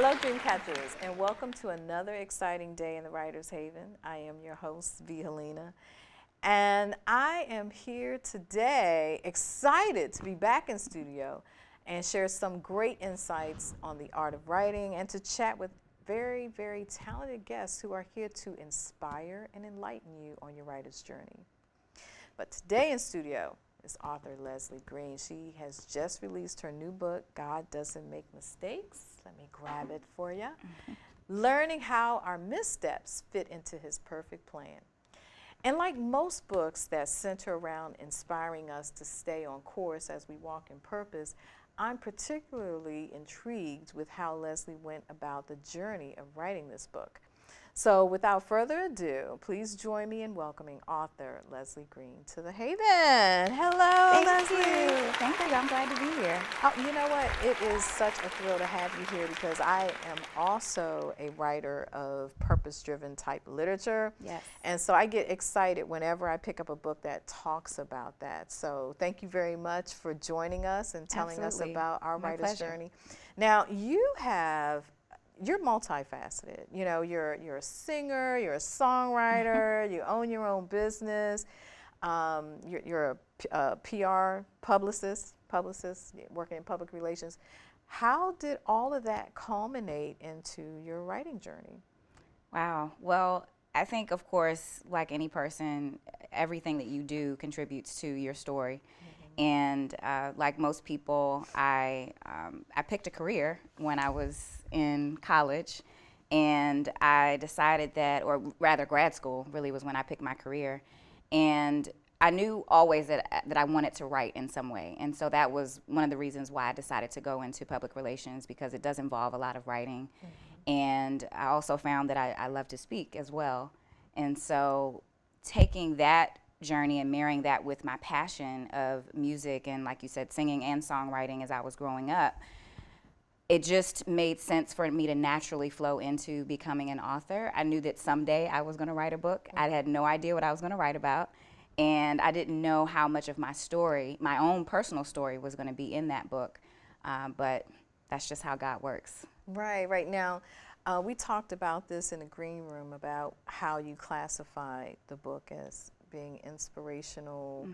Hello, Dreamcatchers, and welcome to another exciting day in the Writer's Haven. I am your host, Helena, and I am here today excited to be back in studio and share some great insights on the art of writing and to chat with very, very talented guests who are here to inspire and enlighten you on your writer's journey. But today in studio is author Leslie Green. She has just released her new book, God Doesn't Make Mistakes. Let me grab it for you. Learning how our missteps fit into his perfect plan. And like most books that center around inspiring us to stay on course as we walk in purpose, I'm particularly intrigued with how Leslie went about the journey of writing this book. So without further ado, please join me in welcoming author Leslie Green to the Haven. Hello, Leslie. Thank you. I'm glad to be here. Oh, you know what? It is such a thrill to have you here because I am also a writer of purpose-driven type literature. Yes. And so I get excited whenever I pick up a book that talks about that. So thank you very much for joining us and telling Absolutely. us about our My writer's pleasure. journey. Now, you're multifaceted. You know, you're a singer, you're a songwriter, you own your own business, you're a PR publicist working in public relations. How did all of that culminate into your writing journey? Wow. Well, I think, of course, like any person, everything that you do contributes to your story. And like most people, I picked a career when I was in college, and I decided that, or rather grad school really was when I picked my career. And I knew always that I wanted to write in some way. And so that was one of the reasons why I decided to go into public relations, because it does involve a lot of writing. And I also found that I love to speak as well. And so taking that journey and marrying that with my passion of music and, like you said, singing and songwriting as I was growing up, it just made sense for me to naturally flow into becoming an author. I knew that someday I was going to write a book. I had no idea what I was going to write about, and I didn't know how much of my story, my own personal story, was going to be in that book, but that's just how God works. Right now, we talked about this in the green room about how you classified the book as being inspirational,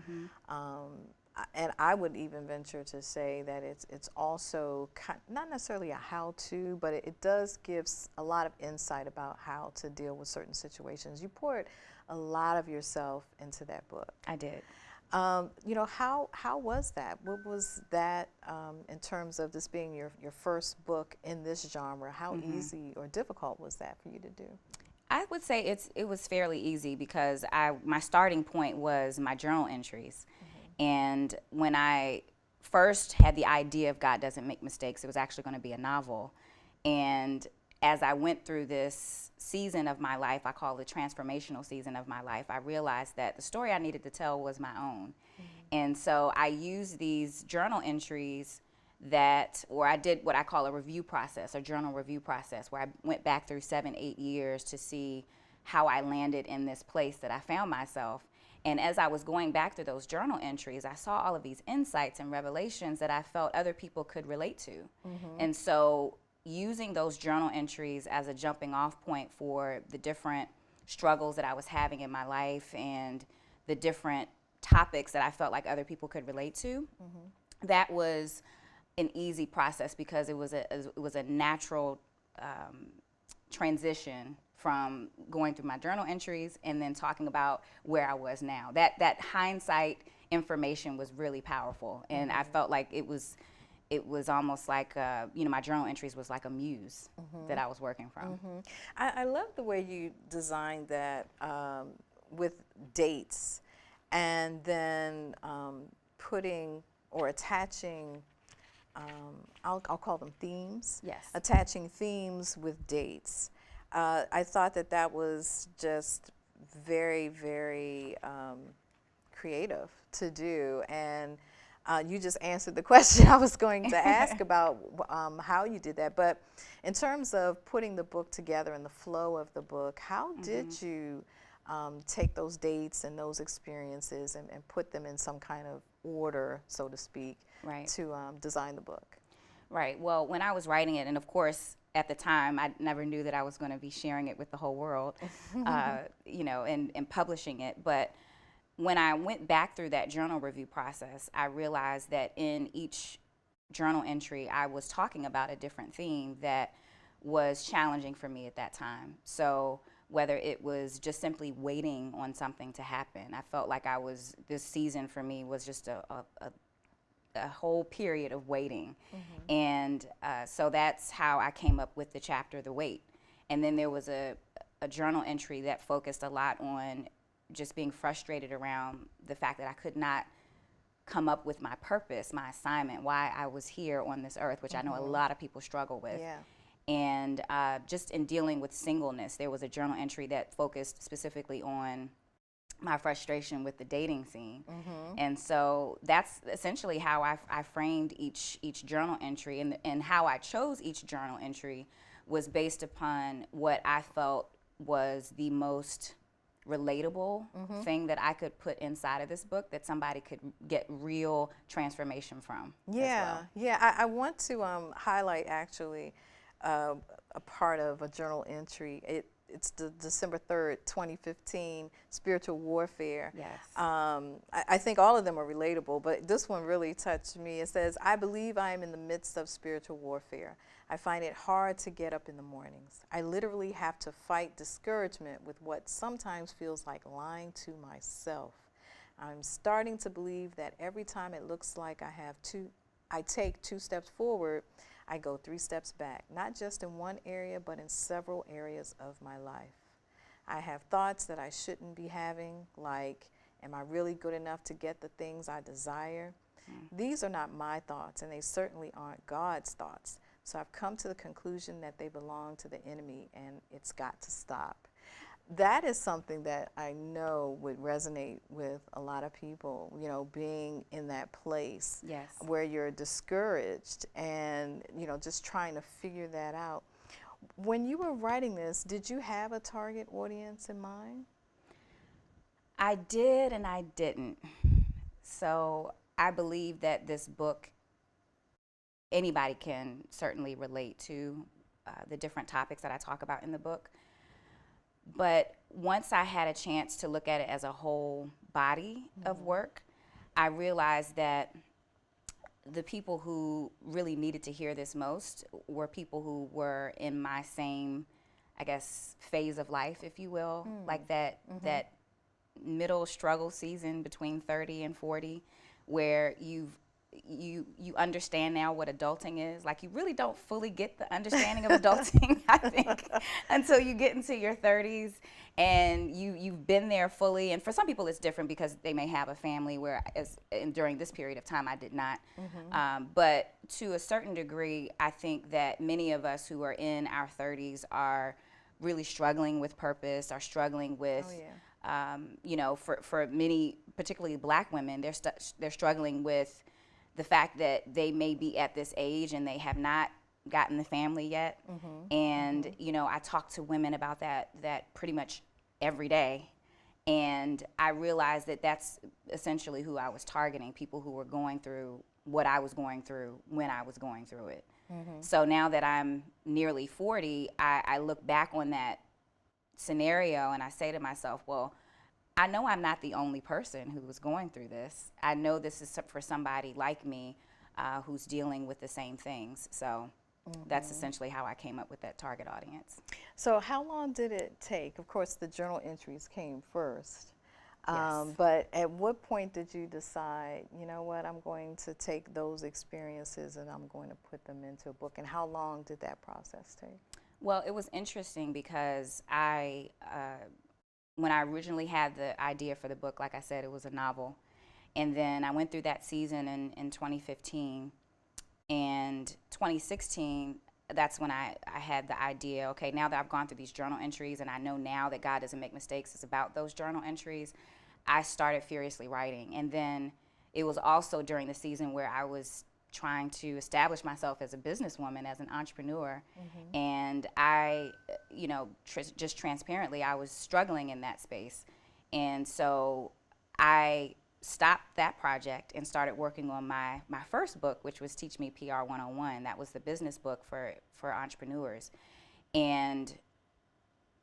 and I would even venture to say that it's also not necessarily a how-to, but it does give a lot of insight about how to deal with certain situations. You poured a lot of yourself into that book. I did. You know, how was that? What was that in terms of this being your first book in this genre? How easy or difficult was that for you to do? I would say it was fairly easy because my starting point was my journal entries. And when I first had the idea of God Doesn't Make Mistakes, it was actually going to be a novel. And as I went through this season of my life, I call it the transformational season of my life, I realized that the story I needed to tell was my own. And so I used these journal entries or I did what I call a review process, a journal review process, where I went back through 7, 8 years to see how I landed in this place that I found myself. And as I was going back through those journal entries, I saw all of these insights and revelations that I felt other people could relate to. And so using those journal entries as a jumping off point for the different struggles that I was having in my life and the different topics that I felt like other people could relate to, that was an easy process because it was a natural transition from going through my journal entries and then talking about where I was now. That hindsight information was really powerful, and I felt like it was almost like my journal entries was like a muse that I was working from. I love the way you designed that with dates and then putting or attaching, I'll call them themes. Yes. Attaching themes with dates. I thought that was just very, very creative to do, and you just answered the question I was going to ask about how you did that. But in terms of putting the book together and the flow of the book, how did you take those dates and those experiences and put them in some kind of order, so to speak, Right. to design the book? Right. Well, when I was writing it, and of course, at the time, I never knew that I was going to be sharing it with the whole world, you know, and publishing it. But when I went back through that journal review process, I realized that in each journal entry, I was talking about a different theme that was challenging for me at that time. So whether it was just simply waiting on something to happen, I felt like this season for me was just a whole period of waiting. And so that's how I came up with the chapter, The Wait. And then there was a journal entry that focused a lot on just being frustrated around the fact that I could not come up with my purpose, my assignment, why I was here on this earth, which I know a lot of people struggle with. Yeah. And just in dealing with singleness, there was a journal entry that focused specifically on my frustration with the dating scene. And so that's essentially how I framed each journal entry, and how I chose each journal entry was based upon what I felt was the most relatable thing that I could put inside of this book that somebody could get real transformation from. Yeah, yeah. I want to highlight actually a part of a journal entry. It's the December 3rd, 2015, Spiritual Warfare. Yes. I think all of them are relatable, but this one really touched me. It says, I believe I am in the midst of spiritual warfare. I find it hard to get up in the mornings. I literally have to fight discouragement with what sometimes feels like lying to myself. I'm starting to believe that every time it looks like I take 2 steps forward, I go 3 steps back, not just in one area, but in several areas of my life. I have thoughts that I shouldn't be having, like, am I really good enough to get the things I desire? These are not my thoughts, and they certainly aren't God's thoughts. So I've come to the conclusion that they belong to the enemy, and it's got to stop. That is something that I know would resonate with a lot of people, you know, being in that place where you're discouraged and, you know, just trying to figure that out. When you were writing this, did you have a target audience in mind? I did and I didn't. So I believe that this book, anybody can certainly relate to the different topics that I talk about in the book. But once I had a chance to look at it as a whole body of work, I realized that the people who really needed to hear this most were people who were in my same, I guess, phase of life, if you will, like that middle struggle season between 30 and 40, where you understand now what adulting is. Like, you really don't fully get the understanding of adulting, I think, until you get into your 30s and you've been there fully. And for some people it's different because they may have a family, and during this period of time I did not. But to a certain degree, I think that many of us who are in our 30s are really struggling with purpose, are struggling with you know, for many, particularly Black women, they're struggling with the fact that they may be at this age and they have not gotten the family yet. And you know, I talk to women about that pretty much every day, and I realized that that's essentially who I was targeting, people who were going through what I was going through when I was going through it. So now that I'm nearly 40, I look back on that scenario and I say to myself, well, I know I'm not the only person who was going through this. I know this is for somebody like me who's dealing with the same things. So that's essentially how I came up with that target audience. So how long did it take? Of course, the journal entries came first. Yes. But at what point did you decide, you know what, I'm going to take those experiences and I'm going to put them into a book? And how long did that process take? Well, it was interesting because when I originally had the idea for the book, like I said, it was a novel. And then I went through that season in 2015. And 2016, that's when I had the idea, okay, now that I've gone through these journal entries and I know now that God doesn't make mistakes, it's about those journal entries, I started furiously writing. And then it was also during the season where I was trying to establish myself as a businesswoman, as an entrepreneur. And I, you know, just transparently, I was struggling in that space. And so I stopped that project and started working on my first book, which was Teach Me PR 101. That was the business book for entrepreneurs. And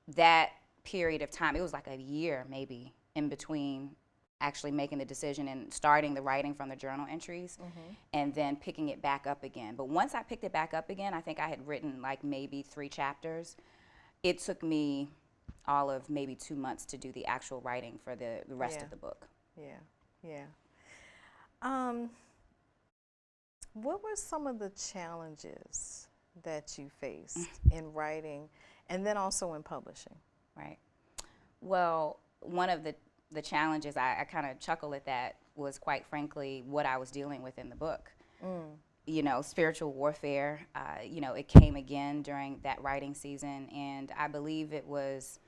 that period of time, it was like a year maybe in between actually making the decision and starting the writing from the journal entries, and then picking it back up again. But once I picked it back up again, I think I had written like maybe 3 chapters. It took me all of maybe 2 months to do the actual writing for the rest of the book. Yeah, yeah. What were some of the challenges that you faced in writing and then also in publishing? Right. Well, one of the challenges, I kind of chuckle at that, was quite frankly what I was dealing with in the book. You know, spiritual warfare, you know, it came again during that writing season, and I believe it was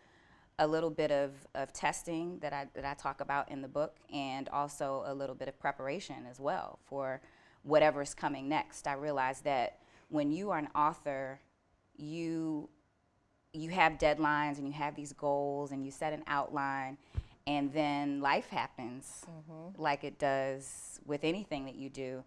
a little bit of testing that I talk about in the book, and also a little bit of preparation as well for whatever's coming next. I realized that when you are an author, you have deadlines and you have these goals and you set an outline, and then life happens like it does with anything that you do.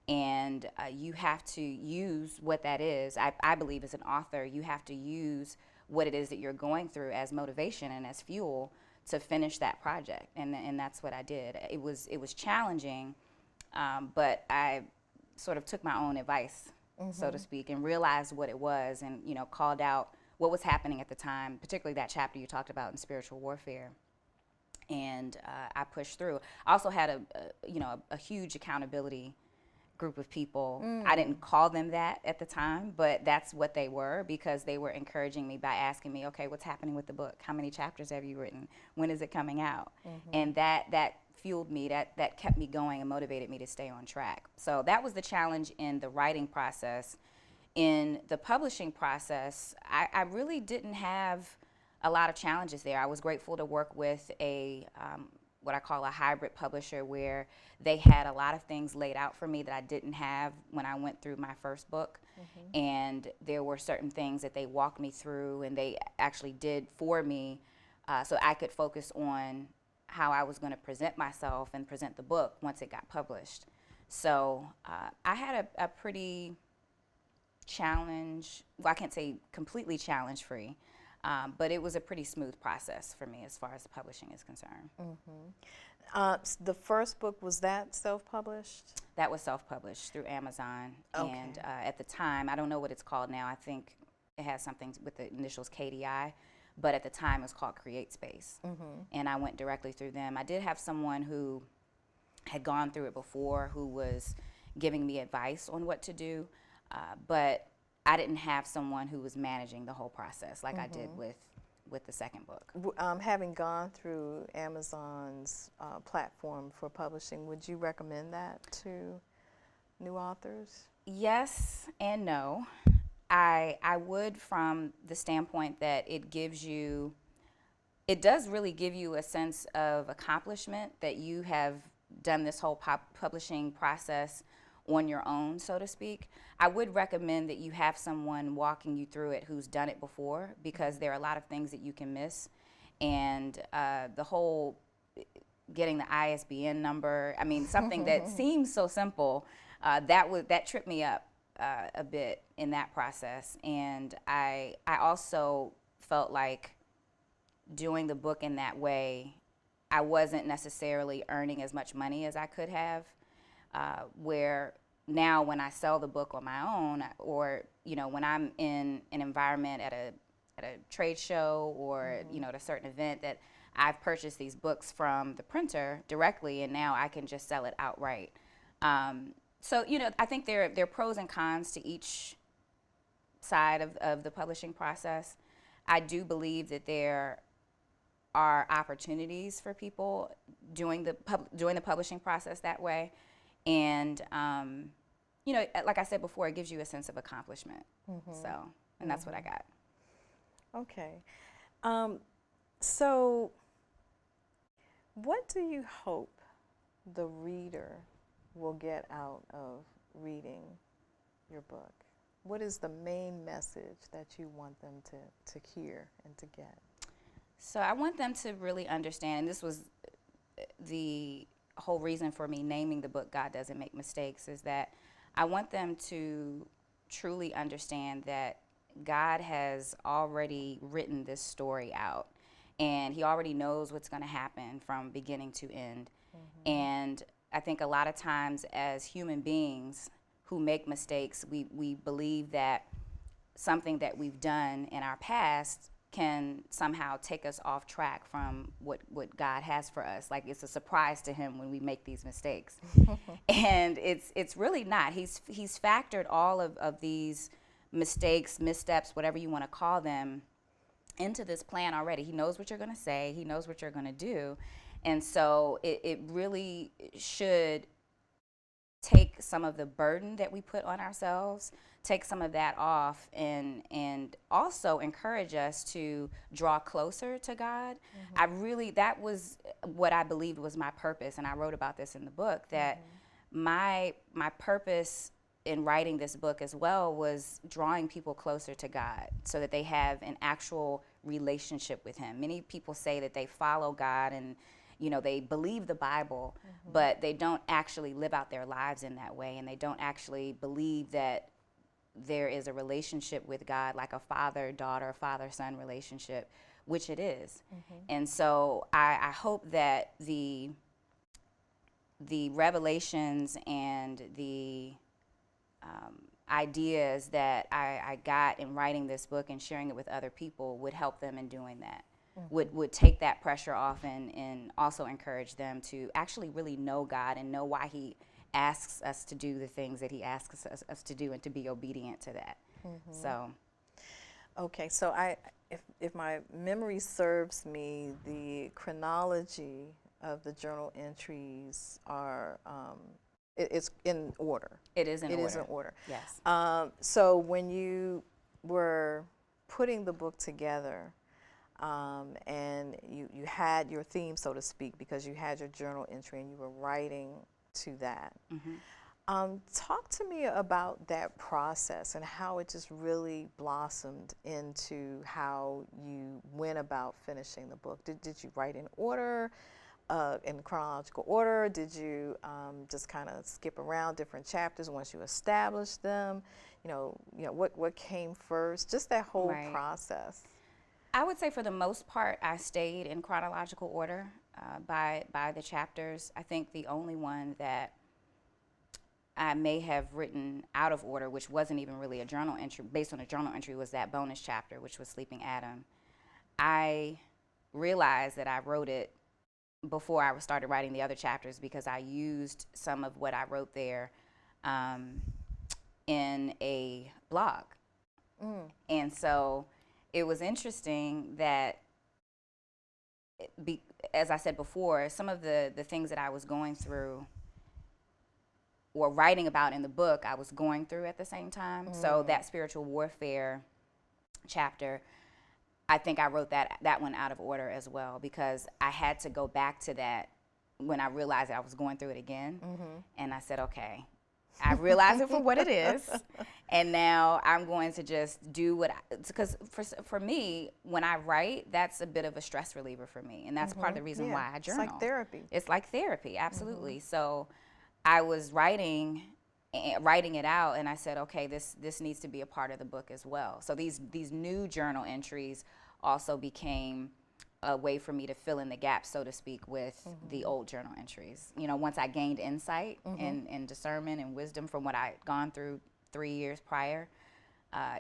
And you have to use what that is. I believe as an author, you have to use what it is that you're going through as motivation and as fuel to finish that project. And that's what I did. It was challenging, but I sort of took my own advice, so to speak, and realized what it was, and you know, called out what was happening at the time, particularly that chapter you talked about in spiritual warfare. And I pushed through. I also had a huge accountability group of people. I didn't call them that at the time, but that's what they were, because they were encouraging me by asking me, okay, what's happening with the book? How many chapters have you written? When is it coming out? And that fueled me, that kept me going and motivated me to stay on track. So that was the challenge in the writing process. In the publishing process, I really didn't have a lot of challenges there. I was grateful to work with what I call a hybrid publisher, where they had a lot of things laid out for me that I didn't have when I went through my first book. And there were certain things that they walked me through and they actually did for me, so I could focus on how I was going to present myself and present the book once it got published. So I had a pretty well, I can't say completely challenge-free, but it was a pretty smooth process for me as far as the publishing is concerned. The first book, was that self-published? That was self-published through Amazon. Okay. And at the time, I don't know what it's called now. I think it has something with the initials KDI, but at the time it was called CreateSpace. And I went directly through them. I did have someone who had gone through it before who was giving me advice on what to do, but I didn't have someone who was managing the whole process like I did with the second book. Having gone through Amazon's platform for publishing, would you recommend that to new authors? Yes and no. I would, from the standpoint that it does really give you a sense of accomplishment that you have done this whole publishing process on your own, so to speak. I would recommend that you have someone walking you through it who's done it before, because there are a lot of things that you can miss. And the whole getting the ISBN number, I mean, something that seems so simple, that tripped me up a bit in that process. And I also felt like doing the book in that way, I wasn't necessarily earning as much money as I could have. Where now when I sell the book on my own, or you know, when I'm in an environment at a trade show or you know, at a certain event, that I've purchased these books from the printer directly, and now I can just sell it outright. So you know, I think there are pros and cons to each side of the publishing process. I do believe that there are opportunities for people doing the publishing process that way. And, you know, like I said before, it gives you a sense of accomplishment. So, and that's what I got. Okay. So what do you hope the reader will get out of reading your book? What is the main message that you want them to hear and to get? So I want them to really understand, and this was the whole reason for me naming the book God Doesn't Make Mistakes is that I want them to truly understand that God has already written this story out, and he already knows what's going to happen from beginning to end. And I think a lot of times as human beings who make mistakes, we believe that something that we've done in our past can somehow take us off track from what God has for us. Like it's a surprise to him when we make these mistakes. And it's really not. He's factored all of these mistakes, missteps, whatever you want to call them, into this plan already. He knows what you're going to say. He knows what you're going to do. And so it really should take some of the burden that we put on ourselves, take some of that off, and also encourage us to draw closer to God. That was what I believed was my purpose, and I wrote about this in the book, that my purpose in writing this book as well was drawing people closer to God so that they have an actual relationship with him. Many people say that they follow God and they believe the Bible, but they don't actually live out their lives in that way, and they don't actually believe that there is a relationship with God like a father-daughter, father-son relationship, which it is. And so I hope that the revelations and the ideas that I got in writing this book and sharing it with other people would help them in doing that. Would take that pressure off and also encourage them to actually really know God and know why he asks us to do the things that he asks us to do, and to be obedient to that. So. Okay, so if my memory serves me, the chronology of the journal entries are, it's in order. It is in order. It is in order. Yes. So when you were putting the book together, and you had your theme, so to speak, because you had your journal entry and you were writing to that. Talk to me about that process and how it just really blossomed into how you went about finishing the book. Did you write in order, in chronological order? Did you just kind of skip around different chapters once you established them? What came first? Just that whole process. I would say for the most part, I stayed in chronological order by the chapters. I think the only one that I may have written out of order, which wasn't even really a journal entry, based on a journal entry, was that bonus chapter, which was Sleeping Adam. I realized that I wrote it before I started writing the other chapters because I used some of what I wrote there in a blog. And so it was interesting that, as I said before, some of the things that I was going through or writing about in the book, I was going through at the same time. So that spiritual warfare chapter, I think I wrote that one out of order as well, because I had to go back to that when I realized that I was going through it again. And I said, okay, I realize it for what it is, and now I'm going to just do because for me, when I write, that's a bit of a stress reliever for me, and that's part of the reason why I journal. It's like therapy. It's like therapy, absolutely. So I was writing it out, and I said, okay, this needs to be a part of the book as well. So these new journal entries also became a way for me to fill in the gaps, so to speak, with the old journal entries. Once I gained insight and discernment and wisdom from what I'd gone through 3 years prior,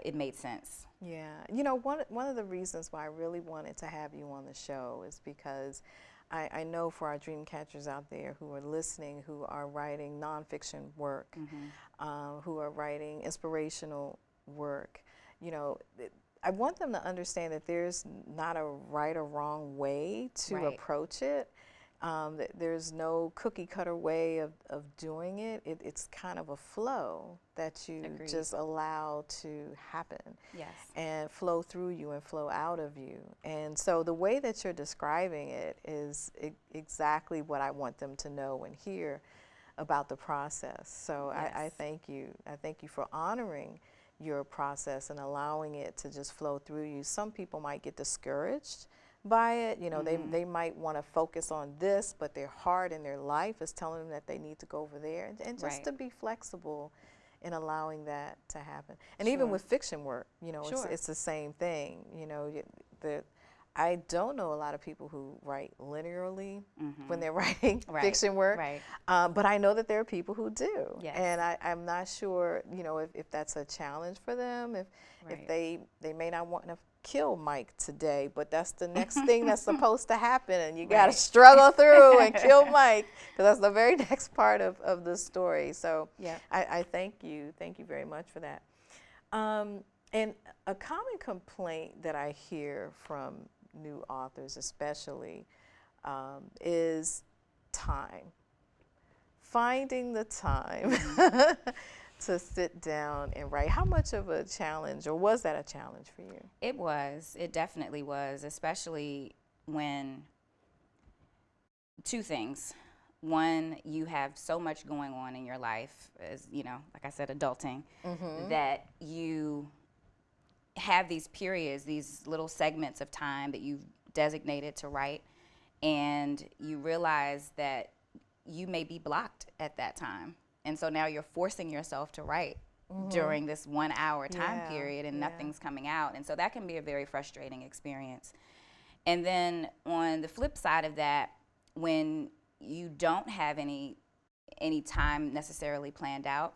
it made sense. Yeah. One of the reasons why I really wanted to have you on the show is because I know for our dream catchers out there who are listening, who are writing nonfiction work, who are writing inspirational work, I want them to understand that there's not a right or wrong way to approach it. That there's no cookie cutter way of doing it. It's kind of a flow that you just allow to happen. Yes. And flow through you and flow out of you. And so the way that you're describing it is exactly what I want them to know and hear about the process. So I thank you. I thank you for honoring your process and allowing it to just flow through you. Some people might get discouraged by it. You know, they might want to focus on this, but their heart and their life is telling them that they need to go over there, and just to be flexible in allowing that to happen. And even with fiction work, you know, it's the same thing. You know, I don't know a lot of people who write linearly when they're writing fiction work, but I know that there are people who do. Yes. And I'm not sure, you know, if that's a challenge for them, if they may not want to kill Mike today, but that's the next thing that's supposed to happen, and you got to struggle through and kill Mike, because that's the very next part of the story. So I thank you very much for that. And a common complaint that I hear from new authors especially is time. Finding the time to sit down and write. How much of a challenge, or was that a challenge for you? It was. It definitely was, especially when two things. One, you have so much going on in your life, as you know, like I said, adulting, that you have these periods, these little segments of time that you've designated to write, and you realize that you may be blocked at that time. And so now you're forcing yourself to write during this 1 hour time period, and nothing's coming out. And so that can be a very frustrating experience. And then on the flip side of that, when you don't have any time necessarily planned out,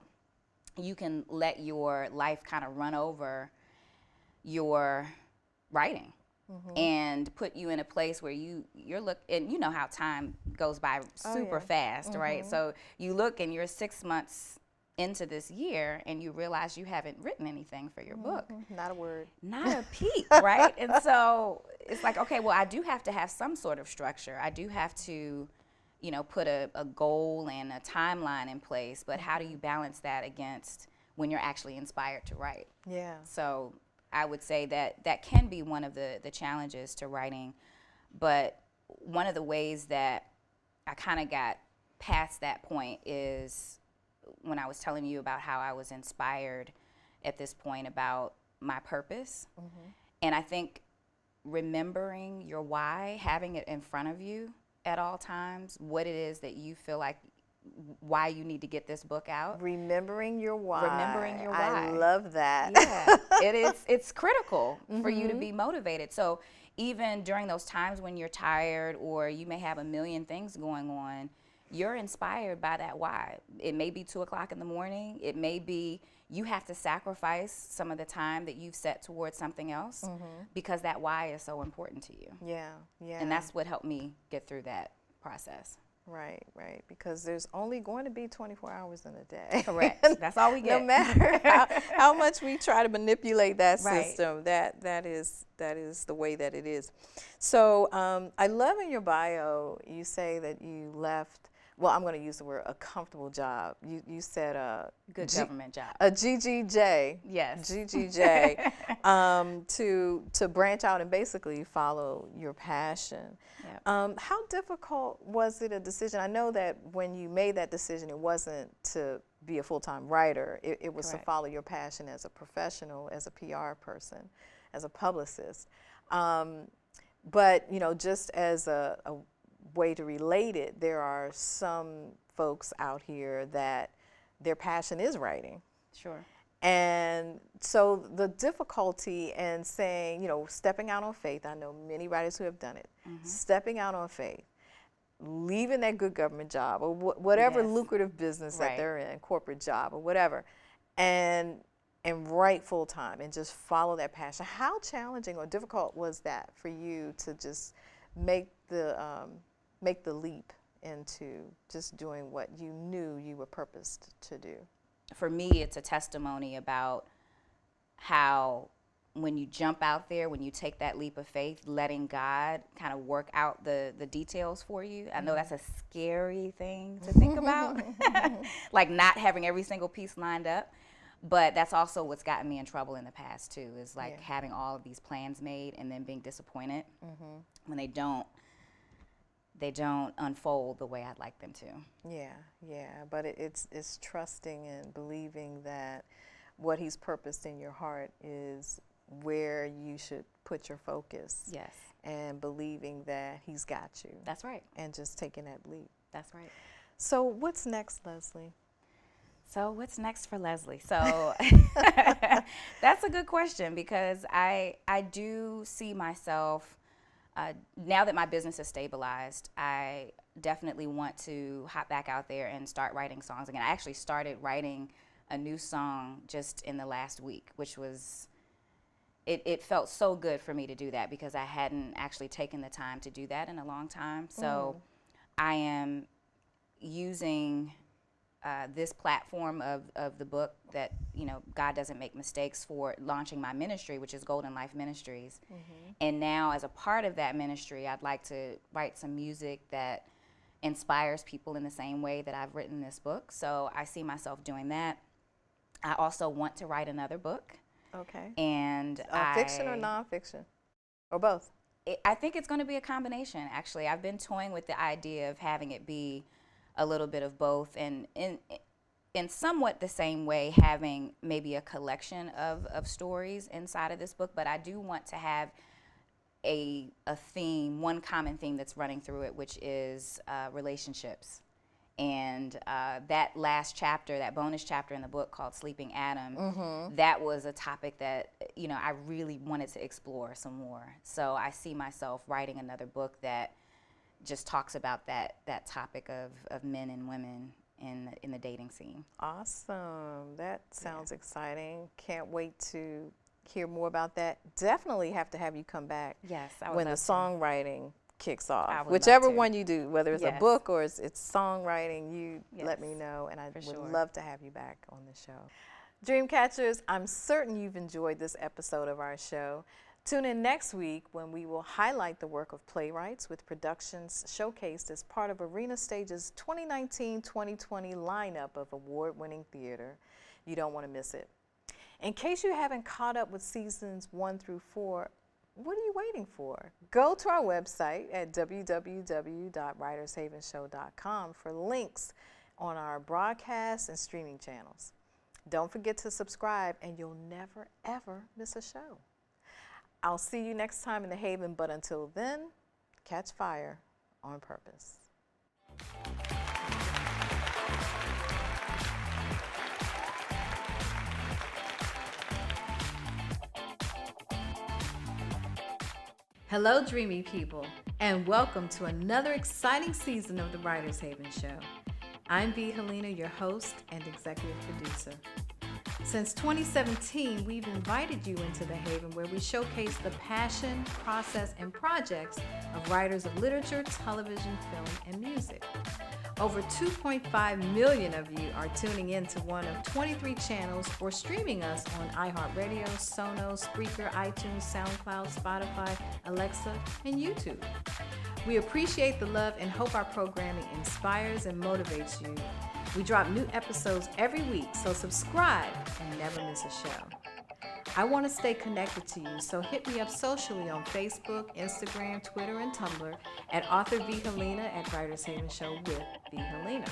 you can let your life kind of run over your writing and put you in a place where and you know how time goes by super fast, right? So you look and you're 6 months into this year and you realize you haven't written anything for your book. Not a word. Not a peep, right? And so it's like, okay, well, I do have to have some sort of structure. I do have to, you know, put a goal and a timeline in place, but how do you balance that against when you're actually inspired to write? Yeah. So I would say that can be one of the challenges to writing, but one of the ways that I kind of got past that point is when I was telling you about how I was inspired at this point about my purpose. And I think remembering your why, having it in front of you at all times, what it is that you feel like, why you need to get this book out. Remembering your why. Remembering your why. I love that. Yeah, it's critical for you to be motivated. So even during those times when you're tired or you may have a million things going on, you're inspired by that why. It may be 2 o'clock in the morning. It may be you have to sacrifice some of the time that you've set towards something else because that why is so important to you. Yeah, yeah. And that's what helped me get through that process. Right, because there's only going to be 24 hours in a day. Correct. That's all we get. No matter how much we try to manipulate that system, that is the way that it is. So I love in your bio, you say that you left, well, I'm going to use the word a comfortable job. You said a good government job. A GGJ. Yes. GGJ. To branch out and basically follow your passion. Yep. How difficult was it a decision? I know that when you made that decision, it wasn't to be a full-time writer. It was to follow your passion as a professional, as a PR person, as a publicist. But, you know, just as a way to relate it, there are some folks out here that their passion is writing. Sure. And so the difficulty in saying, you know, stepping out on faith, I know many writers who have done it, stepping out on faith, leaving that good government job or whatever lucrative business that they're in, corporate job or whatever, and write full time and just follow that passion. How challenging or difficult was that for you to just make the leap into just doing what you knew you were purposed to do? For me, it's a testimony about how when you jump out there, when you take that leap of faith, letting God kind of work out the details for you. I know that's a scary thing to think about, like not having every single piece lined up. But that's also what's gotten me in trouble in the past, too, is like having all of these plans made and then being disappointed when they don't unfold the way I'd like them to. Yeah, but it's trusting and believing that what He's purposed in your heart is where you should put your focus. Yes. and believing that he's got you. That's right. And just taking that leap. That's right. So what's next, Leslie? So what's next for Leslie? So that's a good question, because I do see myself, now that my business is stabilized, I definitely want to hop back out there and start writing songs again. I actually started writing a new song just in the last week, which was, it felt so good for me to do that, because I hadn't actually taken the time to do that in a long time. So I am using this platform of the book that, God Doesn't Make Mistakes, for launching my ministry, which is Golden Life Ministries. And now, as a part of that ministry, I'd like to write some music that inspires people in the same way that I've written this book. So I see myself doing that. I also want to write another book. Okay. And fiction or nonfiction? Or both? I think it's going to be a combination, actually. I've been toying with the idea of having it be a little bit of both, and in somewhat the same way, having maybe a collection of stories inside of this book. But I do want to have a theme, one common theme that's running through it, which is relationships. And that last chapter, that bonus chapter in the book called Sleeping Adam, that was a topic that, I really wanted to explore some more. So I see myself writing another book that just talks about that topic of men and women in the dating scene. Awesome. That sounds exciting. Can't wait to hear more about that. Definitely have to have you come back. Yes, I would when the love songwriting kicks off. I would Whichever love to. one you do, whether it's a Yes. book or it's songwriting, you let me Yes, know, and I for would sure. love to have you back on the show. Dreamcatchers, I'm certain you've enjoyed this episode of our show. Tune in next week when we will highlight the work of playwrights with productions showcased as part of Arena Stage's 2019-2020 lineup of award-winning theater. You don't want to miss it. In case you haven't caught up with seasons 1 through 4, what are you waiting for? Go to our website at www.writershavenshow.com for links on our broadcast and streaming channels. Don't forget to subscribe, and you'll never, ever miss a show. I'll see you next time in the Haven, but until then, catch fire on purpose. Hello, dreamy people, and welcome to another exciting season of the Writers Haven Show. I'm Helena, your host and executive producer. Since 2017, we've invited you into the Haven, where we showcase the passion, process, and projects of writers of literature, television, film, and music. Over 2.5 million of you are tuning in to one of 23 channels or streaming us on iHeartRadio, Sonos, Spreaker, iTunes, SoundCloud, Spotify, Alexa, and YouTube. We appreciate the love and hope our programming inspires and motivates you. We drop new episodes every week, so subscribe and never miss a show. I want to stay connected to you, so hit me up socially on Facebook, Instagram, Twitter, and Tumblr at Author V. Helena, at Writers Haven Show with V. Helena.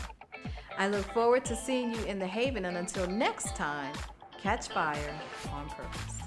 I look forward to seeing you in the Haven, and until next time, catch fire on purpose.